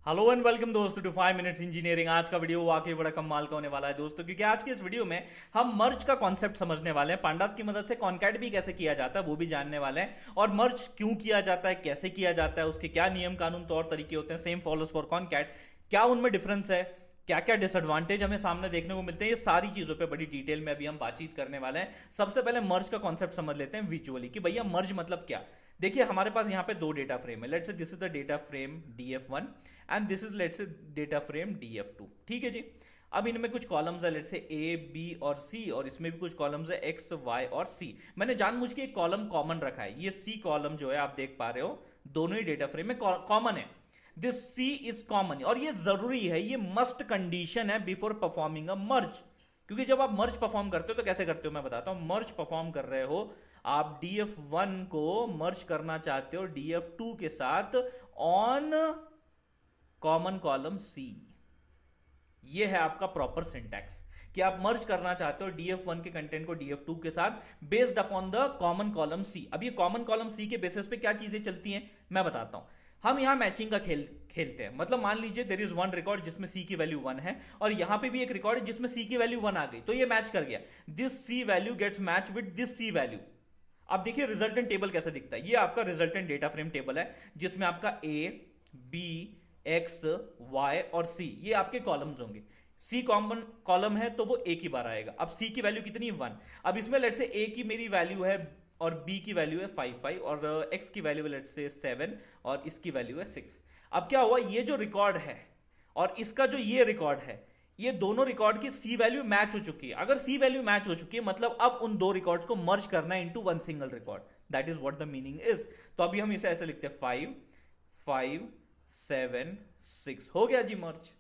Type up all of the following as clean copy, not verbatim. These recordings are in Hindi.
हेलो एंड वेलकम दोस्तों टू 5 मिनट्स इंजीनियरिंग। आज का वीडियो वाकई बड़ा कमाल का होने वाला है दोस्तों, क्योंकि आज के इस वीडियो में हम मर्ज का कॉन्सेप्ट समझने वाले हैं। पांडास की मदद से कॉन्कैट भी कैसे किया जाता है वो भी जानने वाले हैं, और मर्ज क्यों किया जाता है, कैसे किया जाता है, उसके क्या नियम कानून तौर तरीके होते हैं। सेम फॉलोज फॉर कॉन्कैट, क्या उनमें डिफरेंस है, क्या क्या डिसएडवांटेज हमें सामने देखने को मिलते हैं, ये सारी चीजों पे बड़ी डिटेल में अभी हम बातचीत करने वाले हैं। सबसे पहले मर्ज का कॉन्सेप्ट समझ लेते हैं विजुअली कि भैया मर्ज मतलब क्या। देखिए हमारे पास यहाँ पे दो डेटा फ्रेम है। Let's say this is the data frame df1 and this is let's say data frame df2। ठीक है जी। अब इनमें कुछ कॉलम्स है, लेट्स से ए बी और सी, और इसमें भी कुछ कॉलम्स है एक्स वाई और सी। मैंने जानबूझ के एक कॉलम कॉमन रखा है। ये सी कॉलम जो है आप देख पा रहे हो दोनों ही डेटा फ्रेम में कॉमन है। दिस सी इज कॉमन, और ये जरूरी है, ये मस्ट कंडीशन है बिफोर परफॉर्मिंग अ मर्ज। क्योंकि जब आप मर्ज परफॉर्म करते हो तो कैसे करते हो मैं बताता हूं। मर्ज परफॉर्म कर रहे हो आप, df1 को मर्ज करना चाहते हो df2 के साथ ऑन कॉमन कॉलम सी। ये है आपका प्रॉपर सिंटैक्स कि आप मर्ज करना चाहते हो df1 के कंटेंट को df2 के साथ based upon the common column C. अब ये कॉमन कॉलम सी के बेसिस पे क्या चीजें चलती हैं मैं बताता हूं। हम यहां मैचिंग का खेलते हैं। मतलब मान लीजिए देयर इज वन रिकॉर्ड जिसमें सी की वैल्यू 1 है, और यहां पे भी एक रिकॉर्ड है जिसमें सी की वैल्यू 1 आ गई, तो ये मैच कर गया। This C value gets match with this C value. अब देखिए रिजल्टेंट टेबल कैसे दिखता है। ये आपका रिजल्टेंट डेटा फ्रेम टेबल है जिसमें आपका ए बी एक्स वाई और सी ये आपके कॉलम्स होंगे। सी कॉमन कॉलम है तो वो ए की बार आएगा। अब सी की वैल्यू कितनी 1। अब इसमें लेट्स से ए की मेरी वैल्यू है और बी की वैल्यू है 5 और एक्स की वैल्यू है लेट्स से 7 और इसकी वैल्यू है 6। अब क्या हुआ, ये जो रिकॉर्ड है और इसका जो ये रिकॉर्ड है, ये दोनों रिकॉर्ड की सी वैल्यू मैच हो चुकी है। अगर सी वैल्यू मैच हो चुकी है मतलब अब उन दो रिकॉर्ड्स को मर्ज करना है into one single record. That is what the meaning is. तो अभी हम इसे ऐसे लिखते हैं 5 5 7 6। हो गया जी मर्ज,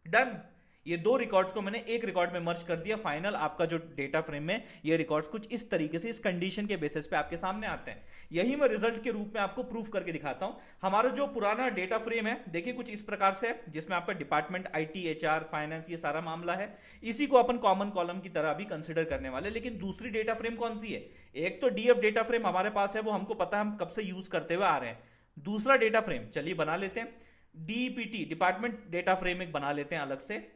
डन। ये दो रिकॉर्ड्स को मैंने एक रिकॉर्ड में मर्ज कर दिया। फाइनल आपका जो डेटा फ्रेम में ये रिकॉर्ड्स कुछ इस तरीके से इस कंडीशन के बेसिस पे आपके सामने आते हैं। यही मैं रिजल्ट के रूप में आपको प्रूफ करके दिखाता हूं। हमारा जो पुराना डेटा फ्रेम है देखिए कुछ इस प्रकार से है, जिसमें आपका डिपार्टमेंट आईटी एचआर फाइनेंस ये सारा मामला है। इसी को अपन कॉमन कॉलम की तरह भी कंसिडर करने वाले। लेकिन दूसरी डेटा फ्रेम कौन सी है? एक तो डीएफ डेटा फ्रेम हमारे पास है, वो हमको पता है, हम कब से यूज करते हुए आ रहे हैं। दूसरा डेटा फ्रेम चलिए बना लेते हैं, डीपीटी डिपार्टमेंट डेटा फ्रेम एक बना लेते हैं अलग से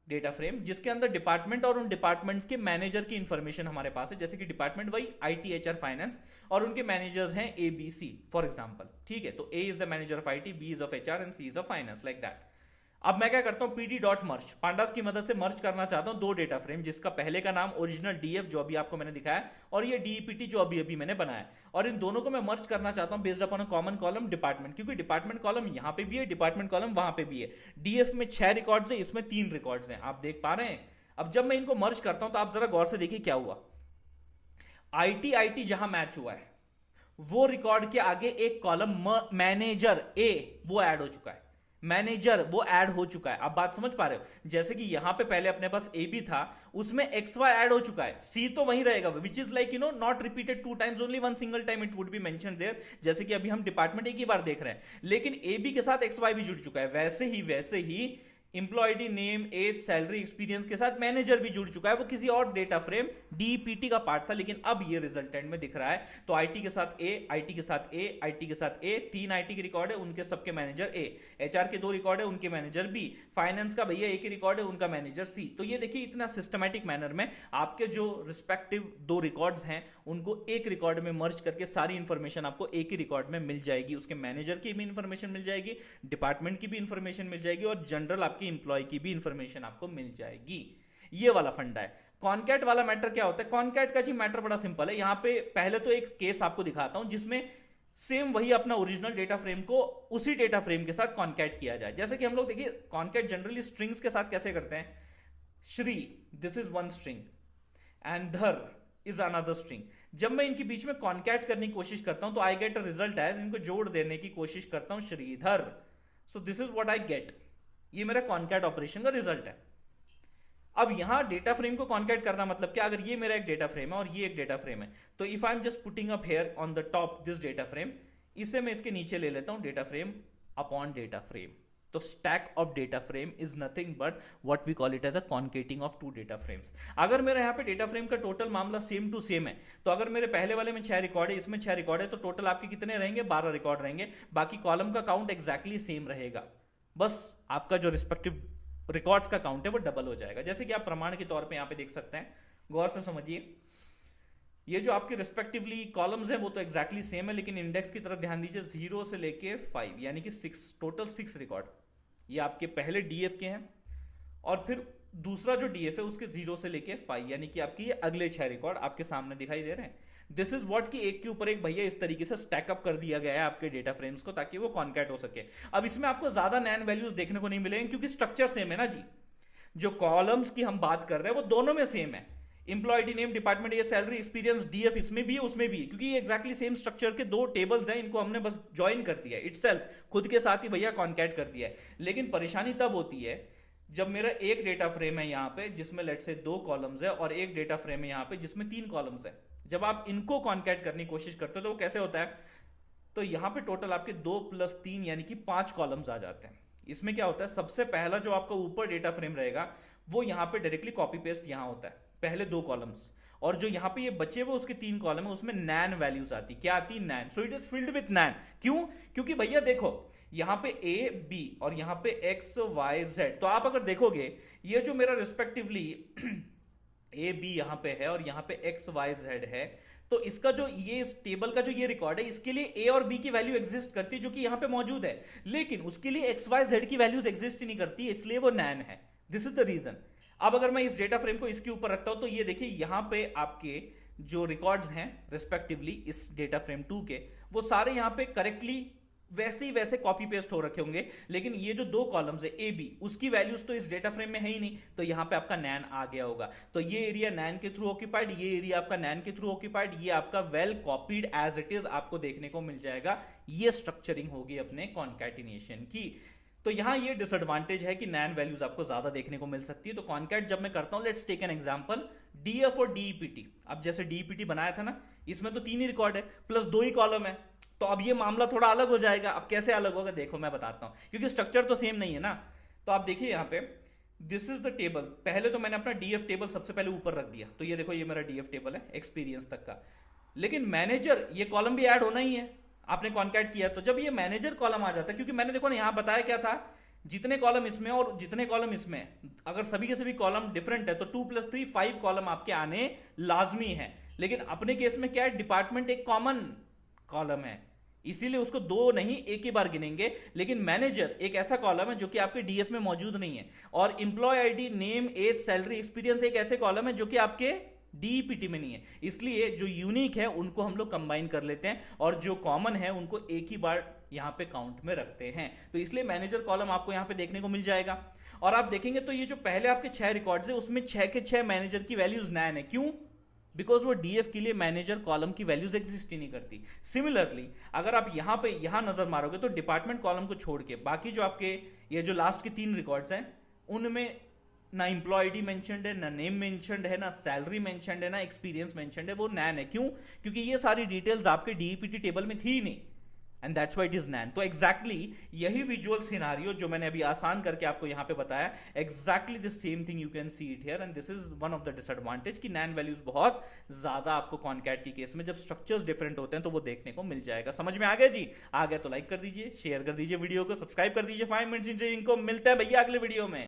डेटा फ्रेम, जिसके अंदर डिपार्टमेंट और उन डिपार्टमेंट्स के मैनेजर की इंफॉर्मेशन हमारे पास है। जैसे कि डिपार्टमेंट वही आईटी एचआर फाइनेंस और उनके मैनेजर्स हैं A B C for example. ठीक है, तो A is the manager of IT, B is of HR and C is of finance, like that. अब मैं क्या करता हूं, पीडी डॉट मर्ज, पांडास की मदद से मर्ज करना चाहता हूं दो डेटा फ्रेम, जिसका पहले का नाम ओरिजिनल डीएफ जो अभी आपको मैंने दिखाया, और ये डीपीटी जो अभी अभी मैंने बनाया, और इन दोनों को मैं मर्ज करना चाहता हूं based upon a common column department. क्योंकि डिपार्टमेंट कॉलम यहां पे भी है, डिपार्टमेंट कॉलम वहां पे भी है। डीएफ में 6 रिकॉर्ड्स है, इसमें 3 रिकॉर्ड्स हैं, आप देख पा रहे हैं। अब जब मैं इनको मर्ज करता हूं तो आप जरा गौर से देखिए क्या हुआ। आईटी आईटी जहां मैच हुआ है वो रिकॉर्ड के आगे एक कॉलम मैनेजर ए वो ऐड हो चुका है। मैनेजर वो ऐड हो चुका है। आप बात समझ पा रहे हो? जैसे कि यहां पे पहले अपने पास ए बी था, उसमें एक्स वाई ऐड हो चुका है, सी तो वहीं रहेगा, which is like not repeated 2 times, only one single time it would be mentioned there. जैसे कि अभी हम डिपार्टमेंट एक ही बार देख रहे हैं, लेकिन ए बी के साथ एक्स वाई भी जुड़ चुका है। वैसे ही इंप्लॉयडी नेम एज सैलरी एक्सपीरियंस के साथ मैनेजर भी जुड़ चुका है। वो किसी और डेटा फ्रेम डीपीटी का पार्ट था, लेकिन अब ये रिजल्टेंट में दिख रहा है। तो आईटी के साथ ए, आईटी के साथ ए, आईटी के साथ ए, 3 आईटी के रिकॉर्ड है, उनके सबके मैनेजर ए, एचआर के 2 रिकॉर्ड है, उनके मैनेजर बी, फाइनेंस का भैया एक ही रिकॉर्ड है, उनका मैनेजर सी। तो ये देखिए इतना सिस्टमैटिक मैनर में आपके जो रिस्पेक्टिव 2 रिकॉर्ड्स हैं उनको एक रिकॉर्ड में मर्ज करके सारी इंफॉर्मेशन आपको एक ही रिकॉर्ड में मिल जाएगी। उसके मैनेजर की भी इंफॉर्मेशन मिल जाएगी, डिपार्टमेंट की भी इंफॉर्मेशन मिल जाएगी, और जनरल आपकी इंप्लॉय की भी इंफॉर्मेशन आपको मिल जाएगी। ये वाला फंडा है। कॉनकैट वाला मैटर क्या होता है? कॉनकैट का जी मैटर बड़ा सिंपल है। यहां पे पहले तो एक केस आपको दिखाता हूं जिसमें सेम वही अपना ओरिजिनल डेटा फ्रेम को उसी डेटा फ्रेम के साथ कॉनकैट किया जाए। जैसे कि हम लोग देखिए कॉनकैट जनरली स्ट्रिंग्स के साथ कैसे करते हैं। Shri this is one string and धर इज अनदर स्ट्रिंग। जब मैं इनके बीच में कॉनकैट करने की कोशिश करता हूं तो I get a result as, इनको जोड़ देने की कोशिश करता हूं Shridhar, so this is what I get. ये मेरा कॉनकैट ऑपरेशन का रिजल्ट है। अब यहां डेटा फ्रेम को कॉनकैट करना मतलब क्या? अगर ये मेरा एक डेटा फ्रेम है और ये एक डेटा फ्रेम है, तो if I am just putting up here on the top this data frame, इसे मैं इसके नीचे ले लेता हूं data frame upon data frame. तो stack of data frame is nothing but what we call it as a concatenating of 2 data frames. अगर मेरे यहाँ पे डेटा फ्रेम का टोटल मामला सेम टू सेम है, तो अगर मेरे पहले वाले में 6 रिकॉर्ड है, इसमें 6 रिकॉर्ड है, तो टोटल आपके कितने रहेंगे? 12 रिकॉर्ड रहेंगे। बाकी कॉलम का काउंट एग्जैक्टली सेम रहेगा। बस आपका जो रिस्पेक्टिव रिकॉर्ड्स का काउंट है वो डबल हो जाएगा। जैसे कि आप प्रमाण के तौर पे यहां पे देख सकते हैं, गौर से समझिए। ये जो आपके रिस्पेक्टिवली कॉलम्स हैं वो तो एग्जैक्टली सेम है, लेकिन इंडेक्स की तरफ ध्यान दीजिए, 0 से लेके 5 यानी कि 6, टोटल 6 रिकॉर्ड ये आपके पहले डीएफ के हैं, और फिर दूसरा जो डीएफ है उसके 0 से लेके 5 यानी कि आपकी ये अगले 6 रिकॉर्ड आपके सामने दिखाई दे रहे हैं। दिस इज व्हाट कि एक के ऊपर एक भैया इस तरीके से स्टैकअप कर दिया गया है आपके डेटा फ्रेम्स को, ताकि वो कॉन्कैट हो सके। अब इसमें आपको ज्यादा नैन वैल्यूज देखने को नहीं मिलेंगे क्योंकि स्ट्रक्चर सेम है ना जी। जो कॉलम्स की हम बात कर रहे हैं वो दोनों में सेम है, एम्प्लॉय नेम, डिपार्टमेंट, ये सैलरी, एक्सपीरियंस, डीएफ इसमें भी है उसमें भी है, क्योंकि ये एक्जैक्टली सेम स्ट्रक्चर के दो टेबल्स हैं, इनको हमने बस ज्वाइन कर दिया है इटसेल्फ, खुद के साथ ही भैया कॉन्कैट कर दिया है। लेकिन परेशानी तब होती है जब मेरा एक डेटा फ्रेम है यहाँ पे जिसमें लेट से 2 कॉलम्स है, और एक डेटा फ्रेम है यहाँ पे जिसमें 3 कॉलम्स है। जब आप इनको कॉन्कैट करने की कोशिश करते हो तो वो कैसे होता है, तो यहाँ पे टोटल आपके 2 + 3 यानी कि 5 कॉलम्स आ जाते हैं। इसमें क्या होता है, सबसे पहला जो आपका ऊपर डेटा फ्रेम रहेगा वो यहाँ पे डायरेक्टली कॉपी पेस्ट यहाँ होता है, पहले 2 कॉलम्स, और जो यहाँ पे ये बचे हुए उसके 3 कॉलम है उसमें नैन वैल्यूज आती, क्या आती, NaN. So it is filled with NaN. क्यों, क्योंकि भैया देखो यहाँ पे ए बी और यहाँ पे एक्स वाई जेड, तो आप अगर देखोगे ये जो मेरा रिस्पेक्टिवली ए बी यहाँ पे है और यहाँ पे एक्स वाई जेड है, तो इसका जो ये इस टेबल का जो ये रिकॉर्ड है इसके लिए ए और बी की वैल्यू एग्जिस्ट करती है जो कि यहाँ पे मौजूद है, लेकिन उसके लिए एक्स वाई जेड की वैल्यूज एग्जिस्ट ही नहीं करती, इसलिए वो नैन है। This is the reason. अब अगर मैं इस डेटा फ्रेम को इसके ऊपर रखता हूं तो ये देखिए यहां पे आपके जो रिकॉर्ड्स हैं रिस्पेक्टिवली इस डेटा फ्रेम 2 के, वो सारे यहां पे करेक्टली वैसे ही वैसे कॉपी पेस्ट हो रखे होंगे, लेकिन ये जो 2 कॉलम्स है ए बी उसकी वैल्यूज तो इस डेटा फ्रेम में है ही नहीं, तो यहां पे आपका नैन आ गया होगा। तो ये एरिया नैन के थ्रू ऑक्यूपाइड, ये एरिया आपका नैन के थ्रू ऑक्यूपाइड, ये आपका well copied as it is आपको देखने को मिल जाएगा। ये स्ट्रक्चरिंग होगी अपने कॉन्कैटिनेशन की। तो यहां ये डिसएडवांटेज है कि नैन वैल्यूज आपको ज्यादा देखने को मिल सकती है। तो कॉन्कैट जब मैं करता हूं, let's take an example, DF और डीईपीटी। अब जैसे डीईपीटी बनाया था ना, इसमें तो 3 ही रिकॉर्ड है प्लस 2 ही कॉलम है, तो अब ये मामला थोड़ा अलग हो जाएगा। अब कैसे अलग होगा देखो मैं बताता हूं, क्योंकि स्ट्रक्चर तो सेम नहीं है ना। तो आप देखिए यहां पे दिस इज द टेबल, पहले तो मैंने अपना डीएफ टेबल सबसे पहले ऊपर रख दिया, तो ये देखो ये मेरा डीएफ टेबल है एक्सपीरियंस तक का, लेकिन मैनेजर ये कॉलम भी ऐड होना ही है, आपने कॉन्कैट किया। तो जब ये मैनेजर कॉलम आ जाता है, क्योंकि मैंने देखो ना यहां बताया क्या था, जितने कॉलम इसमें और जितने कॉलम इसमें, अगर सभी के सभी कॉलम डिफरेंट है तो 2 + 3 5 कॉलम आपके आने लाजमी है। लेकिन अपने केस में क्या है, डिपार्टमेंट एक कॉमन कॉलम है, इसीलिए उसको 2 नहीं एक ही बार गिनेंगे। लेकिन मैनेजर एक ऐसा कॉलम है जो कि आपके डीएफ में मौजूद नहीं है, और employ ID, name, age, salary, experience एक ऐसे कॉलम है जो कि आपके डीईपीटी में नहीं है। इसलिए जो यूनिक है उनको हम लोग कंबाइन कर लेते हैं, और जो कॉमन है उनको एक ही बार यहां पे काउंट में रखते हैं। तो इसलिए मैनेजर कॉलम आपको यहां पे देखने को मिल जाएगा। और आप देखेंगे तो ये जो पहले आपके 6 रिकॉर्ड्स है उसमें 6 के 6 मैनेजर की वैल्यूज नैन है। क्यों, बिकॉज वो डीएफ के लिए मैनेजर कॉलम की वैल्यूज एग्जिस्ट ही नहीं करती। सिमिलरली अगर आप यहां पे यहां नजर मारोगे तो डिपार्टमेंट कॉलम को छोड़ के बाकी जो आपके ये जो लास्ट के 3 रिकॉर्ड्स हैं उनमें ना एम्प्लॉय आईडी मेंशन्ड है, ना नेम मेंशन्ड है, ना सैलरी मेंशन्ड है, ना एक्सपीरियंस मेंशन्ड है, वो नैन है। क्यों, क्योंकि ये सारी डिटेल्स आपके डीईपीटी टेबल में थी ही नहीं, and that's why it is NaN. तो एग्जैक्टली यही विजुअल सिनारियो जो मैंने अभी आसान करके आपको यहां पे बताया, exactly the same thing you can see it here, and this is one of the disadvantage कि नैन वैल्यूज बहुत ज्यादा आपको कॉन्कैट की केस में जब स्ट्रक्चर्स डिफरेंट होते हैं तो वो देखने को मिल जाएगा। समझ में आ गया जी? आ गया तो लाइक कर दीजिए, शेयर कर दीजिए वीडियो को, सब्सक्राइब कर दीजिए 5 मिनट्स इंजीनियरिंग को। मिलते हैं भैया अगले वीडियो में।